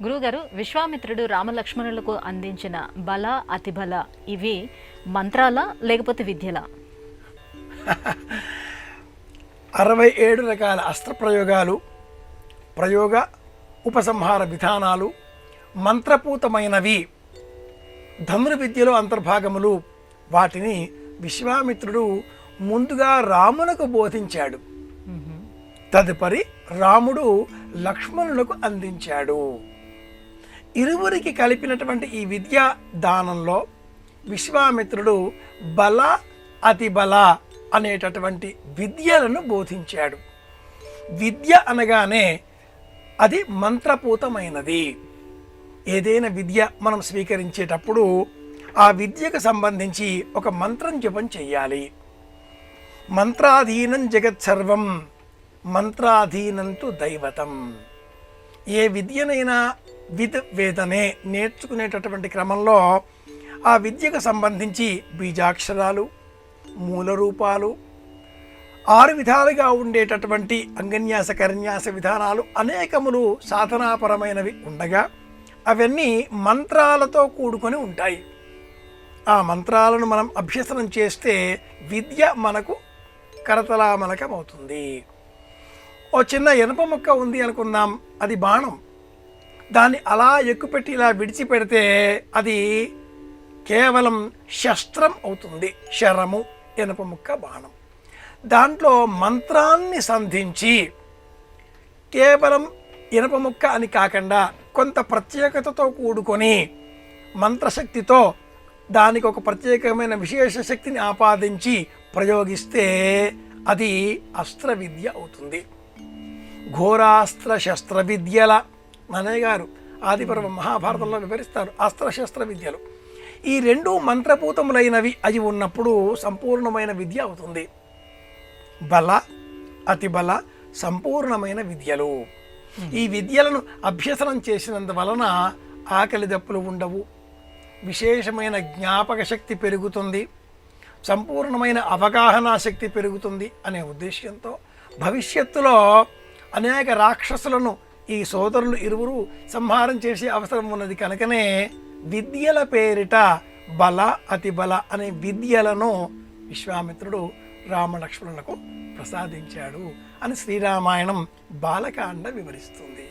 గురువుగారు, విశ్వామిత్రుడు రామలక్ష్మణులకు అందించిన బల అతిబల ఇవి మంత్రాలా లేకపోతే విద్యలా? 67 రకాల అస్త్ర ప్రయోగాలు, ప్రయోగ ఉపసంహార విధానాలు, మంత్రపూతమైనవి ధనుర్విద్యలో అంతర్భాగములు. వాటిని విశ్వామిత్రుడు ముందుగా రామునకు బోధించాడు. తదుపరి రాముడు లక్ష్మణులకు అందించాడు. ఇరువురికి కలిపినటువంటి ఈ విద్యా దానంలో విశ్వామిత్రుడు బల అతిబల అనేటటువంటి విద్యలను బోధించాడు. విద్య అనగానే అది మంత్రపూతమైనది. ఏదైనా విద్య మనం స్వీకరించేటప్పుడు ఆ విద్యకు సంబంధించి ఒక మంత్రం జపం చెయ్యాలి. మంత్రాధీనం జగత్సర్వం, మంత్రాధీనంతు దైవతం. ఏ విద్యనైనా వేదనే నేర్చుకునేటటువంటి క్రమంలో ఆ విద్యకు సంబంధించి బీజాక్షరాలు, మూల రూపాలు, 6 విధాలుగా ఉండేటటువంటి అంగన్యాస కరన్యాస విధానాలు అనేకములు సాధనాపరమైనవి ఉండగా అవన్నీ మంత్రాలతో కూడుకొని ఉంటాయి. ఆ మంత్రాలను మనం అభ్యసనం చేస్తే విద్య మనకు కరతలామలకమవుతుంది. ఓ చిన్న ఇనుప ముక్క ఉంది అనుకుందాం, అది బాణం. దాన్ని అలా ఎక్కుపెట్టి ఇలా విడిచిపెడితే అది కేవలం శస్త్రం అవుతుంది. శరము, ఇనుప ముక్క, బాణం. దాంట్లో మంత్రాన్ని సంధించి కేవలం ఇనుప ముక్క అని కాకుండా కొంత ప్రత్యేకతతో కూడుకొని మంత్రశక్తితో దానికి ఒక ప్రత్యేకమైన విశేష శక్తిని ఆపాదించి ప్రయోగిస్తే అది అస్త్ర విద్య అవుతుంది. ఘోరాస్త్ర శస్త్ర విద్యల నన్నయ్య గారు ఆదిపర్వ మహాభారతంలో వివరిస్తారు. అస్త్రశస్త్ర విద్యలు ఈ 2 మంత్రపూతములైనవి అయి ఉన్నప్పుడు సంపూర్ణమైన విద్య అవుతుంది. బల అతిబల సంపూర్ణమైన విద్యలు. ఈ విద్యలను అభ్యసనం చేసినందువలన ఆకలి దప్పులు ఉండవు, విశేషమైన జ్ఞాపక శక్తి పెరుగుతుంది, సంపూర్ణమైన అవగాహన శక్తి పెరుగుతుంది అనే ఉద్దేశ్యంతో భవిష్యత్తులో అనేక రాక్షసులను ఈ సోదరులు ఇరువురు సంహారం చేసే అవసరం ఉన్నది. కనుకనే విద్యల పేరిట బల అతిబల అనే విద్యలను విశ్వామిత్రుడు రామలక్ష్మణులకు ప్రసాదించాడు అని శ్రీరామాయణం బాలకాండ వివరిస్తుంది.